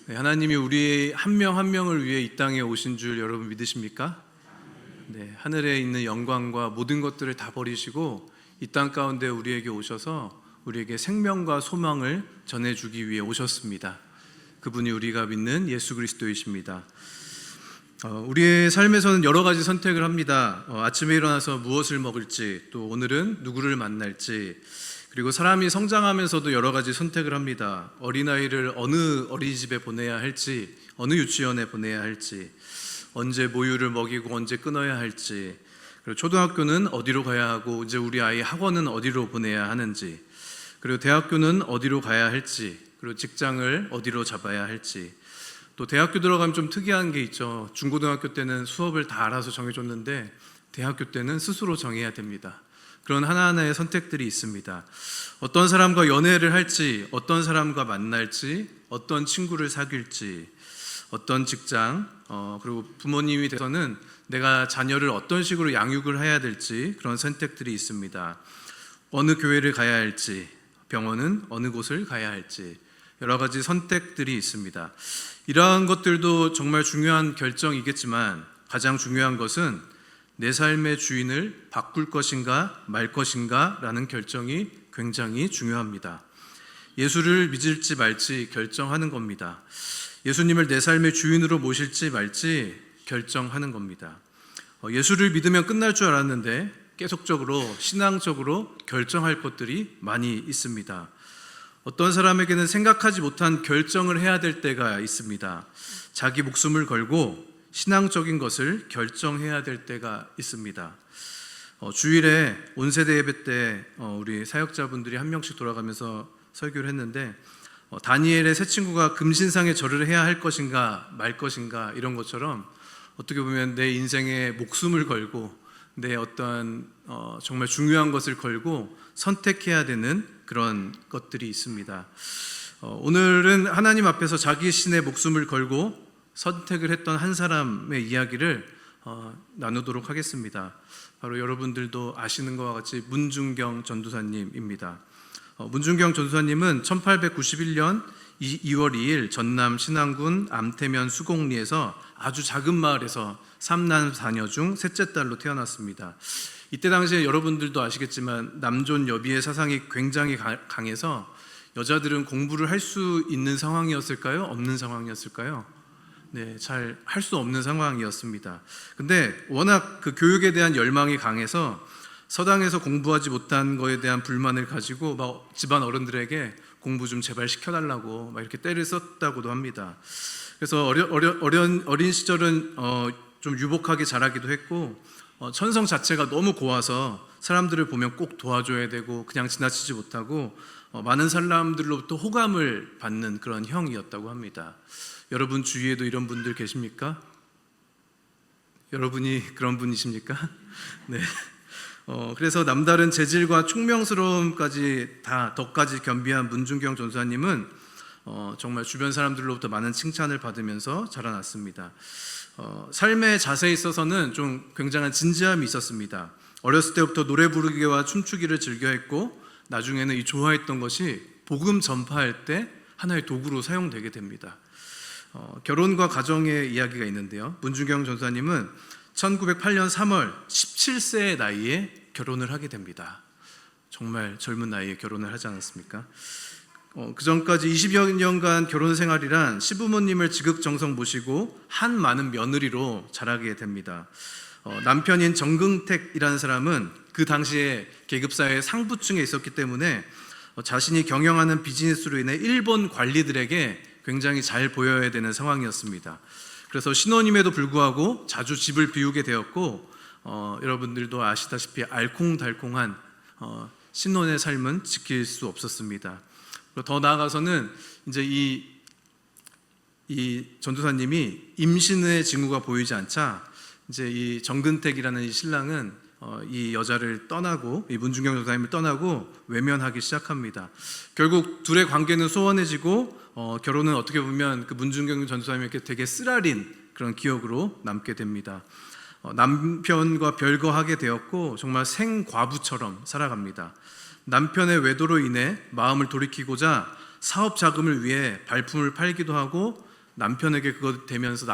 네, 하나님이 우리 한 명 한 명을 위해 이 땅에 오신 줄 여러분 믿으십니까? 네, 하늘에 있는 영광과 모든 것들을 다 버리시고 이 땅 가운데 우리에게 오셔서 우리에게 생명과 소망을 전해주기 위해 오셨습니다. 그분이 우리가 믿는 예수 그리스도이십니다. 우리의 삶에서는 여러 가지 선택을 합니다. 아침에 일어나서 무엇을 먹을지, 또 오늘은 누구를 만날지, 그리고 사람이 성장하면서도 여러 가지 선택을 합니다. 어린아이를 어느 어린이집에 보내야 할지, 어느 유치원에 보내야 할지, 언제 모유를 먹이고 언제 끊어야 할지, 그리고 초등학교는 어디로 가야 하고 이제 우리 아이 학원은 어디로 보내야 하는지, 그리고 대학교는 어디로 가야 할지, 그리고 직장을 어디로 잡아야 할지. 또 대학교 들어가면 좀 특이한 게 있죠. 중고등학교 때는 수업을 다 알아서 정해줬는데 대학교 때는 스스로 정해야 됩니다. 그런 하나하나의 선택들이 있습니다. 어떤 사람과 연애를 할지, 어떤 사람과 만날지, 어떤 친구를 사귈지, 어떤 직장, 그리고 부모님이 돼서는 내가 자녀를 어떤 식으로 양육을 해야 될지 그런 선택들이 있습니다. 어느 교회를 가야 할지, 병원은 어느 곳을 가야 할지 여러 가지 선택들이 있습니다. 이러한 것들도 정말 중요한 결정이겠지만 가장 중요한 것은 내 삶의 주인을 바꿀 것인가 말 것인가 라는 결정이 굉장히 중요합니다. 예수를 믿을지 말지 결정하는 겁니다. 예수님을 내 삶의 주인으로 모실지 말지 결정하는 겁니다. 예수를 믿으면 끝날 줄 알았는데 계속적으로 신앙적으로 결정할 것들이 많이 있습니다. 어떤 사람에게는 생각하지 못한 결정을 해야 될 때가 있습니다. 자기 목숨을 걸고 신앙적인 것을 결정해야 될 때가 있습니다. 주일에 온세대 예배 때 우리 사역자분들이 한 명씩 돌아가면서 설교를 했는데 다니엘의 세 친구가 금신상에 절을 해야 할 것인가 말 것인가 이런 것처럼 어떻게 보면 내 인생에 목숨을 걸고 내 어떤 정말 중요한 것을 걸고 선택해야 되는 그런 것들이 있습니다. 오늘은 하나님 앞에서 자기 신의 목숨을 걸고 선택을 했던 한 사람의 이야기를 나누도록 하겠습니다. 바로 여러분들도 아시는 것과 같이 문중경 전도사님입니다. 문중경 전도사님은 1891년 2월 2일 전남 신안군 암태면 수곡리에서 아주 작은 마을에서 3남 4녀 중 셋째 딸로 태어났습니다. 이때 당시에 여러분들도 아시겠지만 남존 여비의 사상이 굉장히 강해서 여자들은 공부를 할 수 있는 상황이었을까요? 없는 상황이었을까요? 네, 잘 할 수 없는 상황이었습니다. 근데 워낙 그 교육에 대한 열망이 강해서 서당에서 공부하지 못한 거에 대한 불만을 가지고 막 집안 어른들에게 공부 좀 제발 시켜달라고 막 이렇게 때를 썼다고도 합니다. 그래서 어린 시절은 좀 유복하게 자라기도 했고 천성 자체가 너무 고와서 사람들을 보면 꼭 도와줘야 되고 그냥 지나치지 못하고 많은 사람들로부터 호감을 받는 그런 형이었다고 합니다. 여러분 주위에도 이런 분들 계십니까? 여러분이 그런 분이십니까? 네. 그래서 남다른 재질과 총명스러움까지 다 덕까지 겸비한 문중경 전도사님은 정말 주변 사람들로부터 많은 칭찬을 받으면서 자라났습니다. 삶의 자세에 있어서는 좀 굉장한 진지함이 있었습니다. 어렸을 때부터 노래 부르기와 춤추기를 즐겨했고 나중에는 이 좋아했던 것이 복음 전파할 때 하나의 도구로 사용되게 됩니다. 결혼과 가정의 이야기가 있는데요. 문중경 전도사님은 1908년 3월 17세의 나이에 결혼을 하게 됩니다. 정말 젊은 나이에 결혼을 하지 않았습니까? 그 전까지 20여 년간 결혼 생활이란 시부모님을 지극정성 모시고 한 많은 며느리로 자라게 됩니다. 남편인 정근택이라는 사람은 그 당시에 계급사회 상부층에 있었기 때문에 자신이 경영하는 비즈니스로 인해 일본 관리들에게 굉장히 잘 보여야 되는 상황이었습니다. 그래서 신혼임에도 불구하고 자주 집을 비우게 되었고 여러분들도 아시다시피 알콩달콩한 신혼의 삶은 지킬 수 없었습니다. 더 나아가서는 이제 이 전도사님이 임신의 징후가 보이지 않자 이제 이 정근택이라는 이 신랑은 이 여자를 떠나고 이 문중경 전도사님을 떠나고 외면하기 시작합니다. 결국 둘의 관계는 소원해지고 결혼은 어떻게 보면 그 문중경 전도사님에게 되게 쓰라린 그런 기억으로 남게 됩니다. 남편과 별거하게 되었고 정말 생과부처럼 살아갑니다. 남편의 외도로 인해 마음을 돌이키고자 사업 자금을 위해 발품을 팔기도 하고 남편에게 그것 되면서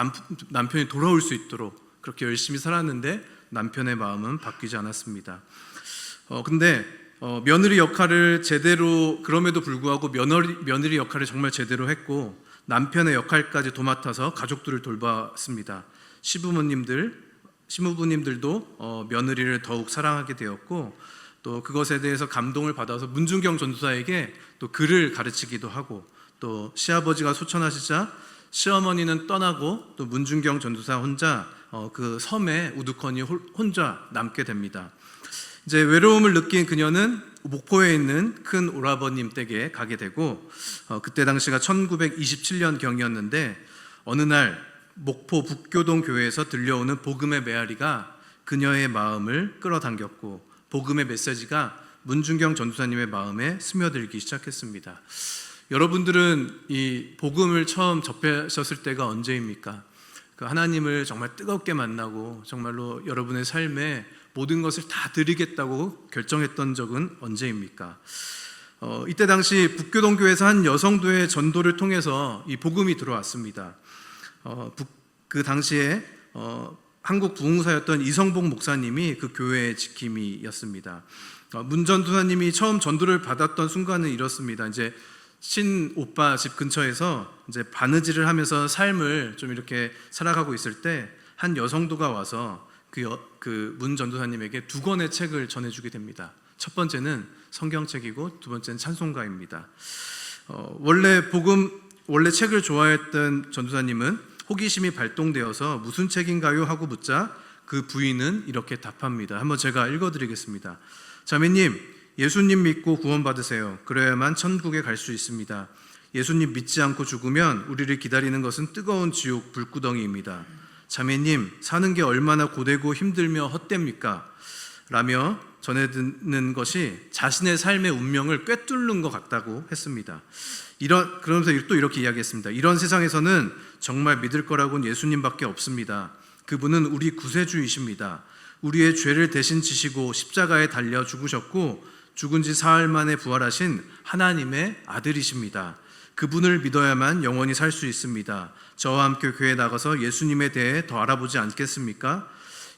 남편이 돌아올 수 있도록 그렇게 열심히 살았는데 남편의 마음은 바뀌지 않았습니다. 근데 며느리 역할을 제대로, 그럼에도 불구하고 며느리 역할을 정말 제대로 했고 남편의 역할까지 도맡아서 가족들을 돌봤습니다. 시부모님들도 며느리를 더욱 사랑하게 되었고, 또 그것에 대해서 감동을 받아서 문준경 전도사에게 또 글을 가르치기도 하고, 또 시아버지가 소천하시자 시어머니는 떠나고 또 문준경 전도사 혼자 그 섬에 우두커니 혼자 남게 됩니다. 이제 외로움을 느낀 그녀는 목포에 있는 큰 오라버님 댁에 가게 되고, 그때 당시가 1927년 경이었는데 어느 날 목포 북교동 교회에서 들려오는 복음의 메아리가 그녀의 마음을 끌어당겼고, 복음의 메시지가 문준경 전도사님의 마음에 스며들기 시작했습니다. 여러분들은 이 복음을 처음 접하셨을 때가 언제입니까? 그 하나님을 정말 뜨겁게 만나고 정말로 여러분의 삶에 모든 것을 다 드리겠다고 결정했던 적은 언제입니까? 이때 당시 북교동교회에서 한 여성도의 전도를 통해서 이 복음이 들어왔습니다. 그 당시에 한국 부흥사였던 이성복 목사님이 그 교회의 지킴이였습니다. 문 전도사님이 처음 전도를 받았던 순간은 이렇습니다. 이제 신 오빠 집 근처에서 이제 바느질을 하면서 삶을 좀 이렇게 살아가고 있을 때 한 여성도가 와서 그 문 전도사님에게 두 권의 책을 전해주게 됩니다. 첫 번째는 성경책이고 두 번째는 찬송가입니다. 원래 책을 좋아했던 전도사님은 호기심이 발동되어서 무슨 책인가요? 하고 묻자 그 부인은 이렇게 답합니다. 한번 제가 읽어드리겠습니다. 자매님, 예수님 믿고 구원받으세요. 그래야만 천국에 갈 수 있습니다. 예수님 믿지 않고 죽으면 우리를 기다리는 것은 뜨거운 지옥 불구덩이입니다. 자매님, 사는 게 얼마나 고되고 힘들며 헛됩니까? 라며 전해듣는 것이 자신의 삶의 운명을 꿰뚫는 것 같다고 했습니다. 그러면서 또 이렇게 이야기했습니다. 이런 세상에서는 정말 믿을 거라고는 예수님밖에 없습니다. 그분은 우리 구세주이십니다. 우리의 죄를 대신 지시고 십자가에 달려 죽으셨고 죽은 지 사흘 만에 부활하신 하나님의 아들이십니다. 그분을 믿어야만 영원히 살 수 있습니다. 저와 함께 교회에 나가서 예수님에 대해 더 알아보지 않겠습니까?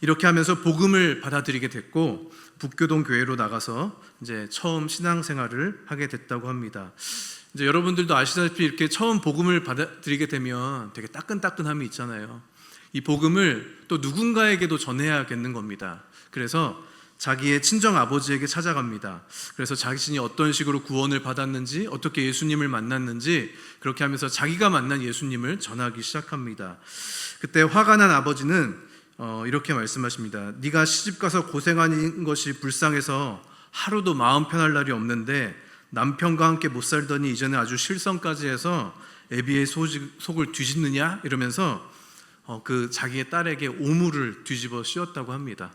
이렇게 하면서 복음을 받아들이게 됐고 북교동 교회로 나가서 이제 처음 신앙생활을 하게 됐다고 합니다. 이제 여러분들도 아시다시피 이렇게 처음 복음을 받아들이게 되면 되게 따끈따끈함이 있잖아요. 이 복음을 또 누군가에게도 전해야겠는 겁니다. 그래서 자기의 친정 아버지에게 찾아갑니다. 그래서 자신이 어떤 식으로 구원을 받았는지, 어떻게 예수님을 만났는지 그렇게 하면서 자기가 만난 예수님을 전하기 시작합니다. 그때 화가 난 아버지는 이렇게 말씀하십니다. 네가 시집가서 고생하는 것이 불쌍해서 하루도 마음 편할 날이 없는데 남편과 함께 못 살더니 이제는 아주 실성까지 해서 애비의 속을 뒤집느냐? 이러면서 그 자기의 딸에게 오물을 뒤집어 씌웠다고 합니다.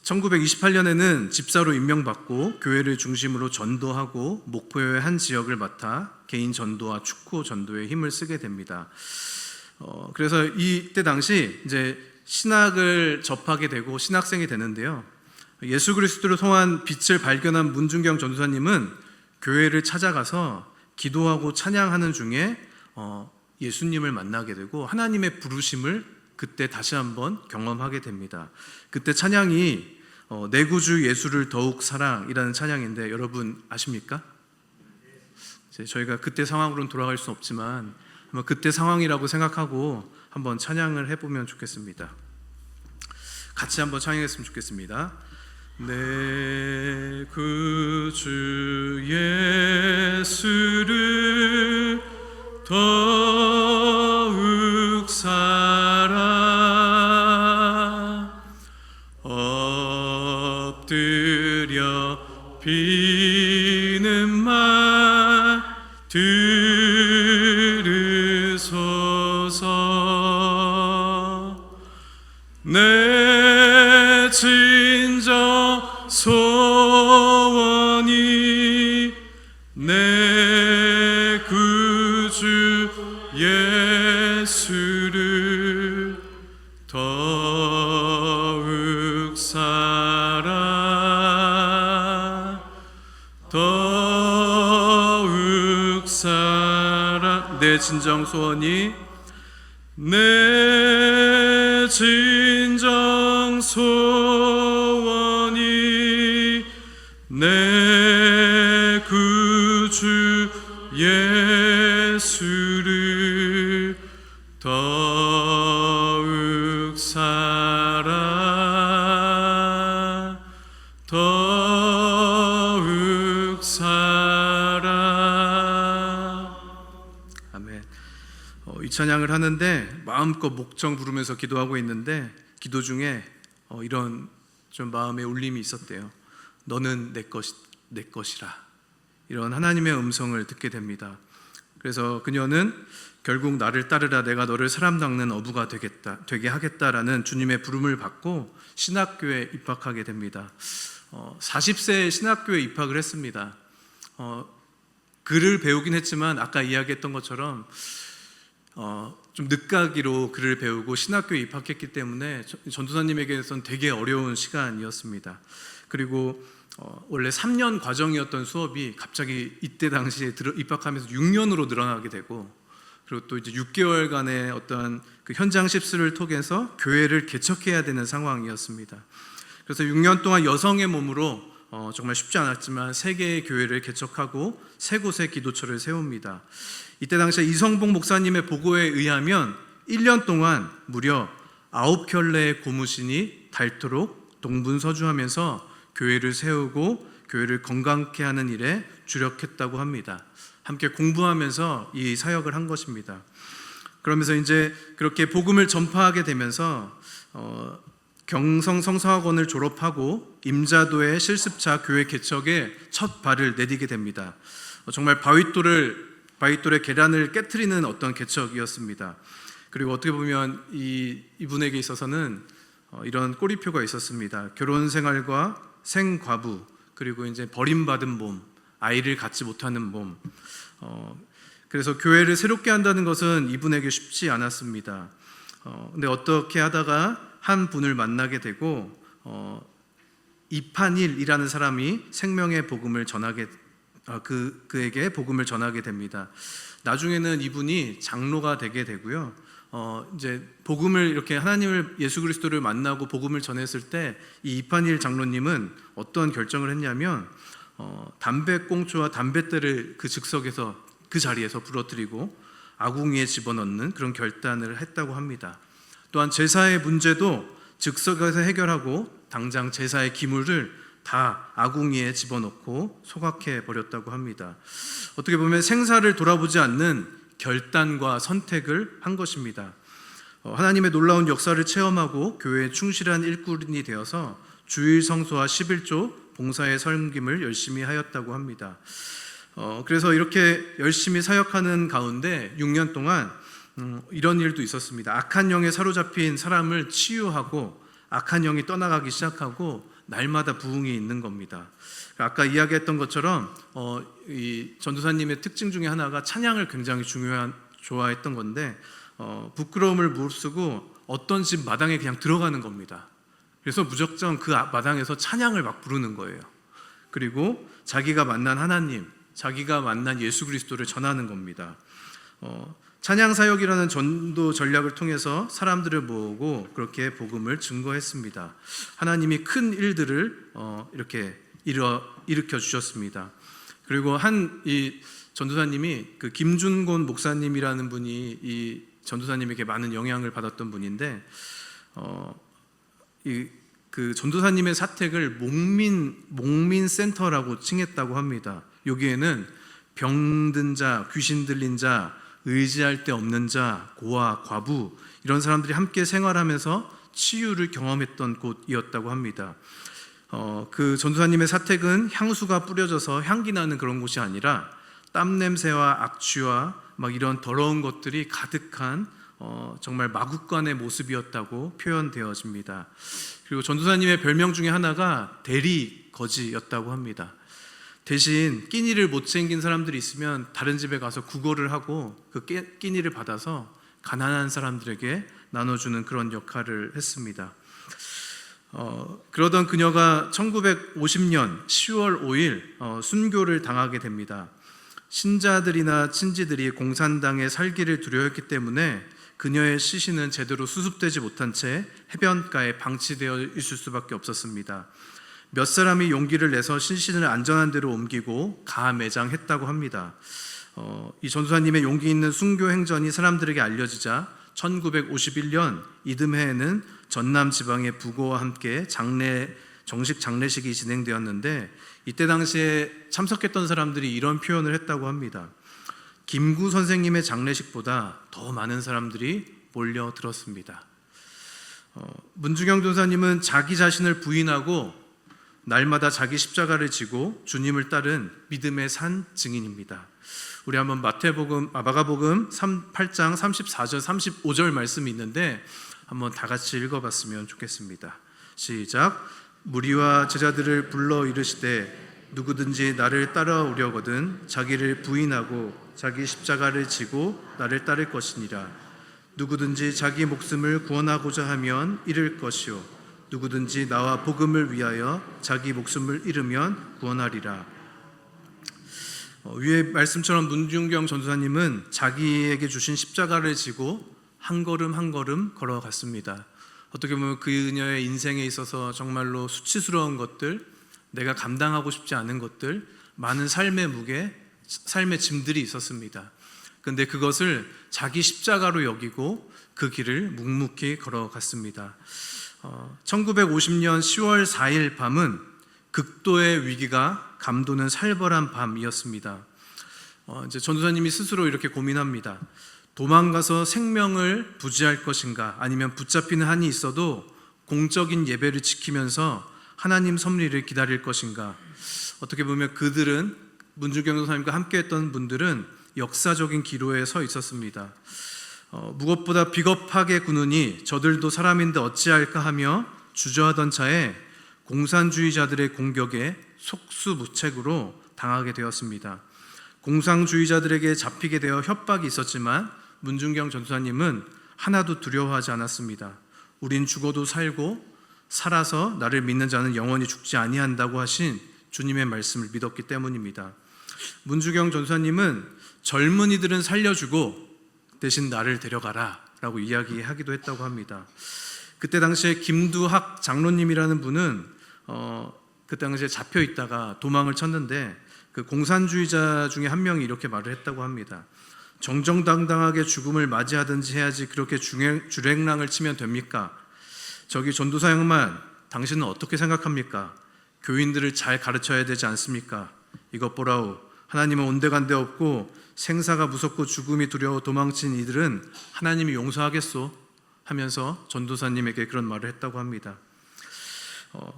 1928년에는 집사로 임명받고 교회를 중심으로 전도하고 목포의 한 지역을 맡아 개인 전도와 축구 전도에 힘을 쓰게 됩니다. 그래서 이때 당시 이제 신학을 접하게 되고 신학생이 되는데요. 예수 그리스도를 통한 빛을 발견한 문준경 전도사님은 교회를 찾아가서 기도하고 찬양하는 중에 예수님을 만나게 되고 하나님의 부르심을 그때 다시 한번 경험하게 됩니다. 그때 찬양이 내 구주 예수를 더욱 사랑이라는 찬양인데 여러분 아십니까? 저희가 그때 상황으로는 돌아갈 수 없지만 그때 상황이라고 생각하고 한번 찬양을 해보면 좋겠습니다. 같이 한번 찬양했으면 좋겠습니다. 내 구주 예수를 더욱 사랑 엎드려 비는 말 들으소서 내 진정 소원이 내 구주 예수를 더욱 사랑 더욱 사랑 내 진정 소원이 내 진정 소원이 내 구주 예수를 더욱 살아. 아멘. 이 찬양을 하는데 마음껏 목청 부르면서 기도하고 있는데 기도 중에 이런 좀 마음의 울림이 있었대요. 너는 내 것이라. 이런 하나님의 음성을 듣게 됩니다. 그래서 그녀는 결국 나를 따르라, 내가 너를 사람 닦는 어부가 되게 하겠다라는 주님의 부름을 받고 신학교에 입학하게 됩니다. 40세에 신학교에 입학을 했습니다. 글을 배우긴 했지만 아까 이야기했던 것처럼 좀 늦가기로 글을 배우고 신학교에 입학했기 때문에 전도사님에게서는 되게 어려운 시간이었습니다. 그리고 원래 3년 과정이었던 수업이 갑자기 이때 당시에 입학하면서 6년으로 늘어나게 되고, 그리고 또 이제 6개월간의 어떤 그 현장 십수를 통해서 교회를 개척해야 되는 상황이었습니다. 그래서 6년 동안 여성의 몸으로 정말 쉽지 않았지만 3개의 교회를 개척하고 3곳의 기도처를 세웁니다. 이때 당시에 이성봉 목사님의 보고에 의하면 1년 동안 무려 9켤레의 고무신이 닳도록 동분서주하면서 교회를 세우고 교회를 건강케 하는 일에 주력했다고 합니다. 함께 공부하면서 이 사역을 한 것입니다. 그러면서 이제 그렇게 복음을 전파하게 되면서 경성성서학원을 졸업하고 임자도의 실습차 교회 개척에 첫 발을 내디게 됩니다. 정말 바윗돌의 계란을 깨트리는 어떤 개척이었습니다. 그리고 어떻게 보면 이분에게 있어서는 이런 꼬리표가 있었습니다. 결혼 생활과 생과부, 그리고 이제 버림받은 몸, 아이를 갖지 못하는 몸. 그래서 교회를 새롭게 한다는 것은 이분에게 쉽지 않았습니다. 근데 어떻게 하다가 한 분을 만나게 되고 이판일이라는 사람이 생명의 복음을 전하게 그에게 복음을 전하게 됩니다. 나중에는 이분이 장로가 되게 되고요. 이제 복음을 이렇게 하나님을 예수 그리스도를 만나고 복음을 전했을 때 이 이판일 장로님은 어떤 결정을 했냐면 담배꽁초와 담뱃대를 그 즉석에서 그 자리에서 부러뜨리고 아궁이에 집어넣는 그런 결단을 했다고 합니다. 또한 제사의 문제도 즉석에서 해결하고 당장 제사의 기물을 다 아궁이에 집어넣고 소각해 버렸다고 합니다. 어떻게 보면 생사를 돌아보지 않는 결단과 선택을 한 것입니다. 하나님의 놀라운 역사를 체험하고 교회에 충실한 일꾼이 되어서 주일 성소와 11조 봉사의 섬김을 열심히 하였다고 합니다. 그래서 이렇게 열심히 사역하는 가운데 6년 동안 이런 일도 있었습니다. 악한 영에 사로잡힌 사람을 치유하고 악한 영이 떠나가기 시작하고 날마다 부흥이 있는 겁니다. 아까 이야기했던 것처럼 이 전도사님의 특징 중에 하나가 찬양을 굉장히 좋아했던 건데 부끄러움을 무릅쓰고 어떤 집 마당에 그냥 들어가는 겁니다. 그래서 무작정 그 마당에서 찬양을 막 부르는 거예요. 그리고 자기가 만난 하나님, 자기가 만난 예수 그리스도를 전하는 겁니다. 찬양 사역이라는 전도 전략을 통해서 사람들을 모으고 그렇게 복음을 증거했습니다. 하나님이 큰 일들을 이렇게 일으켜 주셨습니다. 그리고 이 전도사님이 그 김준곤 목사님이라는 분이 이 전도사님에게 많은 영향을 받았던 분인데 그 전도사님의 사택을 목민 센터라고 칭했다고 합니다. 여기에는 병든 자, 귀신 들린 자, 의지할 데 없는 자, 고아, 과부 이런 사람들이 함께 생활하면서 치유를 경험했던 곳이었다고 합니다. 그 전도사님의 사택은 향수가 뿌려져서 향기 나는 그런 곳이 아니라 땀 냄새와 악취와 막 이런 더러운 것들이 가득한 정말 마국간의 모습이었다고 표현되어집니다. 그리고 전도사님의 별명 중에 하나가 대리거지였다고 합니다. 대신 끼니를 못 챙긴 사람들이 있으면 다른 집에 가서 구걸을 하고 그 끼니를 받아서 가난한 사람들에게 나눠주는 그런 역할을 했습니다. 그러던 그녀가 1950년 10월 5일 순교를 당하게 됩니다. 신자들이나 친지들이 공산당의 살기를 두려워했기 때문에 그녀의 시신은 제대로 수습되지 못한 채 해변가에 방치되어 있을 수밖에 없었습니다. 몇 사람이 용기를 내서 시신을 안전한 데로 옮기고 가매장했다고 합니다. 이 전도사님의 용기 있는 순교 행전이 사람들에게 알려지자 1951년 이듬해에는 전남 지방의 부고와 함께 정식 장례식이 진행되었는데, 이때 당시에 참석했던 사람들이 이런 표현을 했다고 합니다. 김구 선생님의 장례식보다 더 많은 사람들이 몰려들었습니다. 문중영 전사님은 자기 자신을 부인하고 날마다 자기 십자가를 지고 주님을 따른 믿음의 산 증인입니다. 우리 한번 마가복음 8장 34절 35절 말씀이 있는데 한번 다 같이 읽어봤으면 좋겠습니다. 시작. 무리와 제자들을 불러 이르시되 누구든지 나를 따라오려거든 자기를 부인하고 자기 십자가를 지고 나를 따를 것이니라. 누구든지 자기 목숨을 구원하고자 하면 잃을 것이요 누구든지 나와 복음을 위하여 자기 목숨을 잃으면 구원하리라. 위의 말씀처럼 문중경 전도사님은 자기에게 주신 십자가를 지고 한 걸음 한 걸음 걸어갔습니다. 어떻게 보면 그녀의 인생에 있어서 정말로 수치스러운 것들, 내가 감당하고 싶지 않은 것들, 많은 삶의 무게, 삶의 짐들이 있었습니다. 그런데 그것을 자기 십자가로 여기고 그 길을 묵묵히 걸어갔습니다. 1950년 10월 4일 밤은 극도의 위기가 감도는 살벌한 밤이었습니다. 이제 전도사님이 스스로 이렇게 고민합니다. 도망가서 생명을 부지할 것인가, 아니면 붙잡히는 한이 있어도 공적인 예배를 지키면서 하나님 섭리를 기다릴 것인가. 어떻게 보면 그들은, 문중경 전도사님과 함께했던 분들은 역사적인 기로에 서 있었습니다. 무엇보다 비겁하게 구느니 저들도 사람인데 어찌할까 하며 주저하던 차에 공산주의자들의 공격에 속수무책으로 당하게 되었습니다. 공산주의자들에게 잡히게 되어 협박이 있었지만 문중경 전도사님은 하나도 두려워하지 않았습니다. 우린 죽어도 살고 살아서 나를 믿는 자는 영원히 죽지 아니한다고 하신 주님의 말씀을 믿었기 때문입니다. 문중경 전도사님은 젊은이들은 살려주고 대신 나를 데려가라 라고 이야기하기도 했다고 합니다. 그때 당시에 김두학 장로님이라는 분은 그때 당시에 잡혀 있다가 도망을 쳤는데 그 공산주의자 중에 한 명이 이렇게 말을 했다고 합니다. 정정당당하게 죽음을 맞이하든지 해야지 그렇게 주랭랑을 치면 됩니까? 저기 전도사 양반, 당신은 어떻게 생각합니까? 교인들을 잘 가르쳐야 되지 않습니까? 이것 보라오, 하나님은 온데간데 없고 생사가 무섭고 죽음이 두려워 도망친 이들은 하나님이 용서하겠소 하면서 전도사님에게 그런 말을 했다고 합니다.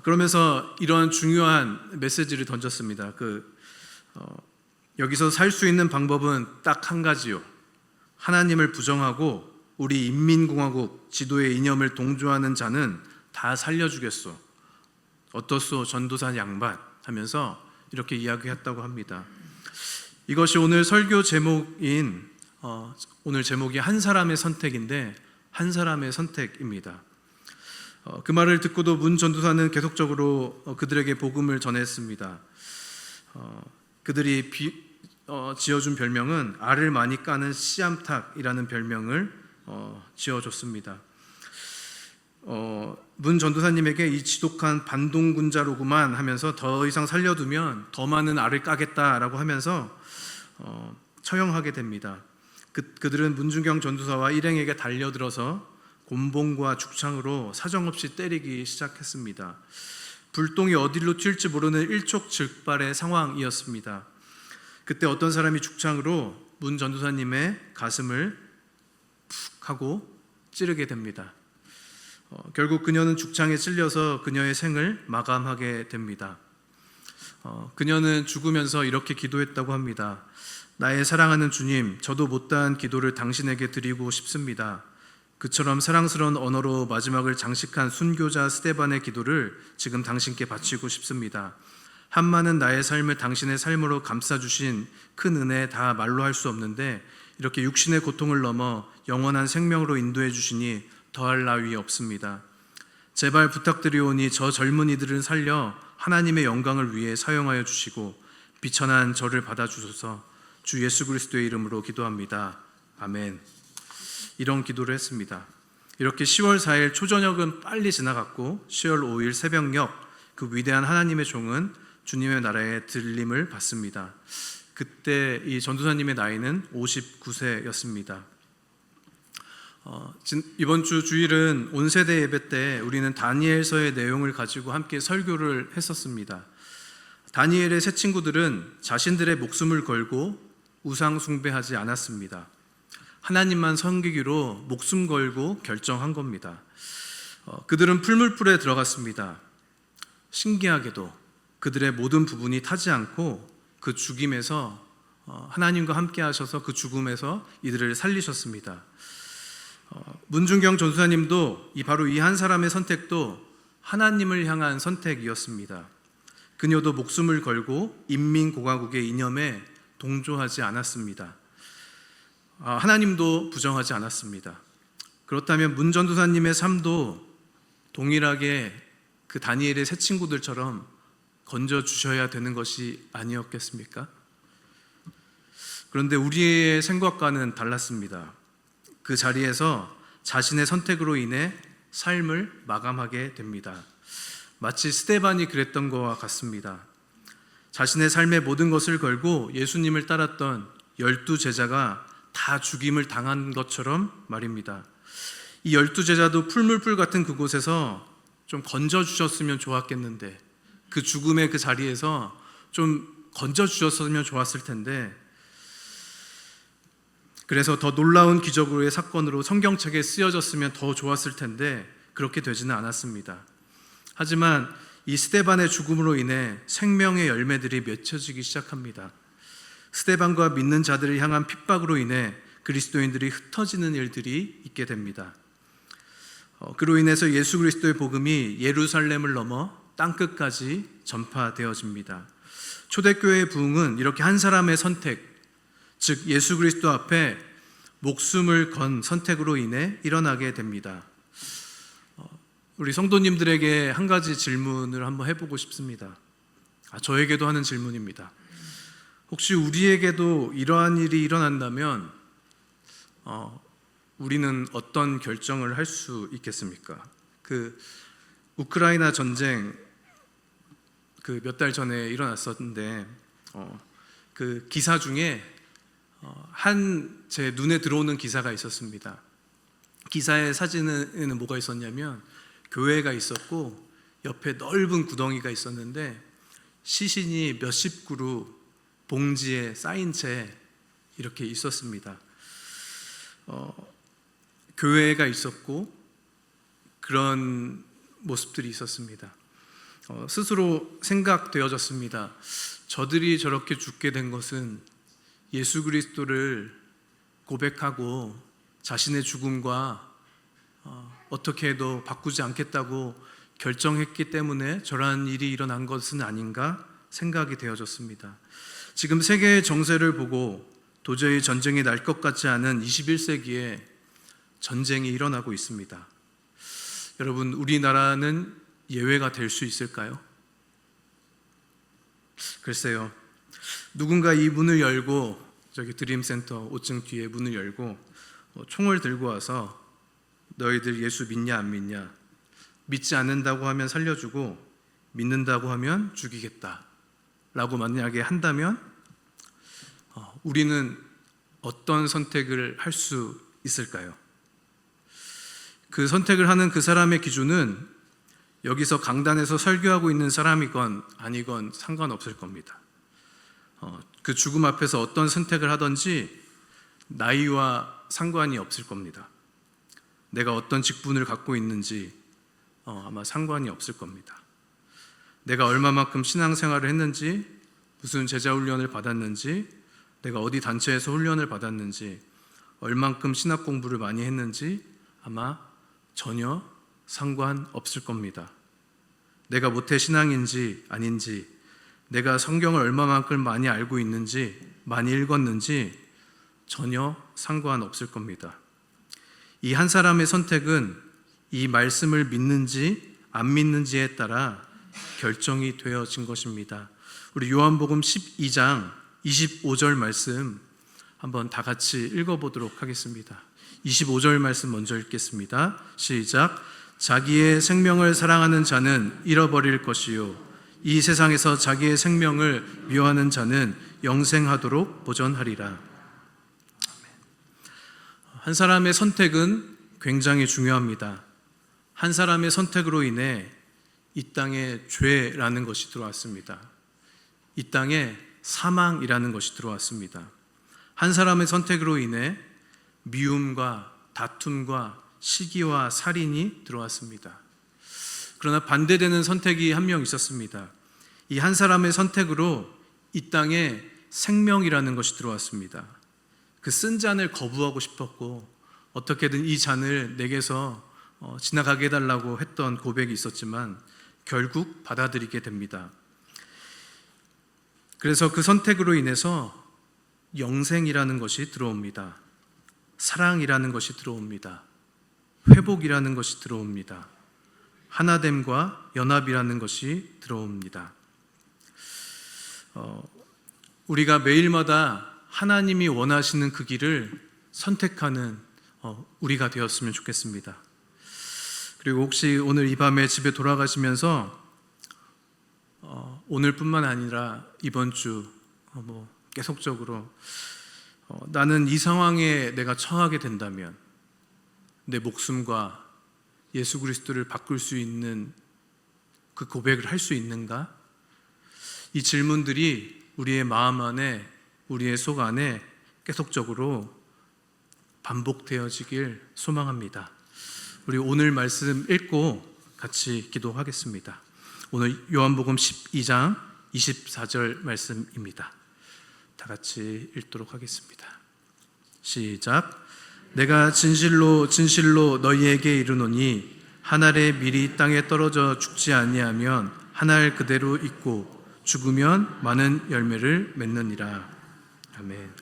그러면서 이런 중요한 메시지를 던졌습니다. 여기서 살 수 있는 방법은 딱 한 가지요. 하나님을 부정하고 우리 인민공화국 지도의 이념을 동조하는 자는 다 살려주겠소. 어떻소 전도사 양반 하면서 이렇게 이야기했다고 합니다. 이것이 오늘 설교 제목인 오늘 제목이 한 사람의 선택인데, 한 사람의 선택입니다. 그 말을 듣고도 문 전도사는 계속적으로 그들에게 복음을 전했습니다. 그들이 지어준 별명은 알을 많이 까는 씨암탉이라는 별명을 지어줬습니다. 문 전도사님에게 이 지독한 반동군자로구만 하면서 더 이상 살려두면 더 많은 알을 까겠다라고 하면서 처형하게 됩니다. 그들은 문중경 전도사와 일행에게 달려들어서 곤봉과 죽창으로 사정없이 때리기 시작했습니다. 불똥이 어디로 튈지 모르는 일촉즉발의 상황이었습니다. 그때 어떤 사람이 죽창으로 문 전도사님의 가슴을 푹 하고 찌르게 됩니다. 결국 그녀는 죽창에 찔려서 그녀의 생을 마감하게 됩니다. 그녀는 죽으면서 이렇게 기도했다고 합니다. 나의 사랑하는 주님, 저도 못다한 기도를 당신에게 드리고 싶습니다. 그처럼 사랑스러운 언어로 마지막을 장식한 순교자 스데반의 기도를 지금 당신께 바치고 싶습니다. 한많은 나의 삶을 당신의 삶으로 감싸주신 큰 은혜 다 말로 할 수 없는데 이렇게 육신의 고통을 넘어 영원한 생명으로 인도해 주시니 더할 나위 없습니다. 제발 부탁드리오니 저 젊은이들을 살려 하나님의 영광을 위해 사용하여 주시고 비천한 저를 받아주소서. 주 예수 그리스도의 이름으로 기도합니다. 아멘. 이런 기도를 했습니다. 이렇게 10월 4일 초저녁은 빨리 지나갔고 10월 5일 새벽녘 그 위대한 하나님의 종은 주님의 나라에 들림을 받습니다. 그때 이 전도사님의 나이는 59세였습니다. 이번 주 주일은 온세대 예배 때 우리는 다니엘서의 내용을 가지고 함께 설교를 했었습니다. 다니엘의 세 친구들은 자신들의 목숨을 걸고 우상 숭배하지 않았습니다. 하나님만 섬기기로 목숨 걸고 결정한 겁니다. 그들은 풀물불에 들어갔습니다. 신기하게도 그들의 모든 부분이 타지 않고 그 죽임에서 하나님과 함께 하셔서 그 죽음에서 이들을 살리셨습니다. 문준경 전도사님도 바로 이 한 사람의 선택도 하나님을 향한 선택이었습니다. 그녀도 목숨을 걸고 인민공화국의 이념에 동조하지 않았습니다. 하나님도 부정하지 않았습니다. 그렇다면 문 전도사님의 삶도 동일하게 그 다니엘의 세 친구들처럼 건져주셔야 되는 것이 아니었겠습니까? 그런데 우리의 생각과는 달랐습니다. 그 자리에서 자신의 선택으로 인해 삶을 마감하게 됩니다. 마치 스데반이 그랬던 것과 같습니다. 자신의 삶의 모든 것을 걸고 예수님을 따랐던 12제자가 다 죽임을 당한 것처럼 말입니다. 이 12제자도 풀물불 같은 그곳에서 좀 건져주셨으면 좋았겠는데, 그 죽음의 그 자리에서 좀 건져주셨으면 좋았을 텐데, 그래서 더 놀라운 기적으로의 사건으로 성경책에 쓰여졌으면 더 좋았을 텐데 그렇게 되지는 않았습니다. 하지만 이 스데반의 죽음으로 인해 생명의 열매들이 맺혀지기 시작합니다. 스데반과 믿는 자들을 향한 핍박으로 인해 그리스도인들이 흩어지는 일들이 있게 됩니다. 그로 인해서 예수 그리스도의 복음이 예루살렘을 넘어 땅끝까지 전파되어집니다. 초대교회의 부흥은 이렇게 한 사람의 선택, 즉 예수 그리스도 앞에 목숨을 건 선택으로 인해 일어나게 됩니다. 우리 성도님들에게 한 가지 질문을 한번 해보고 싶습니다. 저에게도 하는 질문입니다. 혹시 우리에게도 이러한 일이 일어난다면 우리는 어떤 결정을 할 수 있겠습니까? 그 우크라이나 전쟁 그 몇 달 전에 일어났었는데 그 기사 중에 제 눈에 들어오는 기사가 있었습니다. 기사의 사진에는 뭐가 있었냐면 교회가 있었고 옆에 넓은 구덩이가 있었는데 시신이 몇십 그루 봉지에 쌓인 채 이렇게 있었습니다. 교회가 있었고 그런 모습들이 있었습니다. 스스로 생각되어졌습니다. 저들이 저렇게 죽게 된 것은 예수 그리스도를 고백하고 자신의 죽음과 어떻게 해도 바꾸지 않겠다고 결정했기 때문에 저러한 일이 일어난 것은 아닌가 생각이 되어졌습니다. 지금 세계의 정세를 보고 도저히 전쟁이 날 것 같지 않은 21세기에 전쟁이 일어나고 있습니다. 여러분, 우리나라는 예외가 될 수 있을까요? 글쎄요. 누군가 이 문을 열고 저기 드림센터 5층 뒤에 문을 열고 총을 들고 와서 너희들 예수 믿냐 안 믿냐, 믿지 않는다고 하면 살려주고 믿는다고 하면 죽이겠다 라고 만약에 한다면 우리는 어떤 선택을 할 수 있을까요? 그 선택을 하는 그 사람의 기준은 여기서 강단에서 설교하고 있는 사람이건 아니건 상관없을 겁니다. 그 죽음 앞에서 어떤 선택을 하든지 나이와 상관이 없을 겁니다. 내가 어떤 직분을 갖고 있는지 아마 상관이 없을 겁니다. 내가 얼마만큼 신앙생활을 했는지, 무슨 제자훈련을 받았는지, 내가 어디 단체에서 훈련을 받았는지, 얼만큼 신학 공부를 많이 했는지 아마 전혀 상관없을 겁니다. 내가 모태 신앙인지 아닌지, 내가 성경을 얼마만큼 많이 알고 있는지, 많이 읽었는지 전혀 상관없을 겁니다. 이 한 사람의 선택은 이 말씀을 믿는지 안 믿는지에 따라 결정이 되어진 것입니다. 우리 요한복음 12장 25절 말씀 한번 다 같이 읽어보도록 하겠습니다. 25절 말씀 먼저 읽겠습니다. 시작. 자기의 생명을 사랑하는 자는 잃어버릴 것이요 이 세상에서 자기의 생명을 미워하는 자는 영생하도록 보전하리라. 한 사람의 선택은 굉장히 중요합니다. 한 사람의 선택으로 인해 이 땅에 죄라는 것이 들어왔습니다. 이 땅에 사망이라는 것이 들어왔습니다. 한 사람의 선택으로 인해 미움과 다툼과 시기와 살인이 들어왔습니다. 그러나 반대되는 선택이 한 명 있었습니다. 이 한 사람의 선택으로 이 땅에 생명이라는 것이 들어왔습니다. 그 쓴 잔을 거부하고 싶었고 어떻게든 이 잔을 내게서 지나가게 해달라고 했던 고백이 있었지만 결국 받아들이게 됩니다. 그래서 그 선택으로 인해서 영생이라는 것이 들어옵니다. 사랑이라는 것이 들어옵니다. 회복이라는 것이 들어옵니다. 하나됨과 연합이라는 것이 들어옵니다. 우리가 매일마다 하나님이 원하시는 그 길을 선택하는 우리가 되었으면 좋겠습니다. 그리고 혹시 오늘 이 밤에 집에 돌아가시면서 오늘뿐만 아니라 이번 주 계속적으로 나는 이 상황에 내가 처하게 된다면 내 목숨과 예수 그리스도를 바꿀 수 있는 그 고백을 할 수 있는가? 이 질문들이 우리의 마음 안에, 우리의 속 안에 계속적으로 반복되어지길 소망합니다. 우리 오늘 말씀 읽고 같이 기도하겠습니다. 오늘 요한복음 12장 24절 말씀입니다. 다 같이 읽도록 하겠습니다. 시작. 내가 진실로 진실로 너희에게 이르노니 한 알의 밀이 땅에 떨어져 죽지 아니하면 한 알 그대로 있고 죽으면 많은 열매를 맺느니라. 아멘.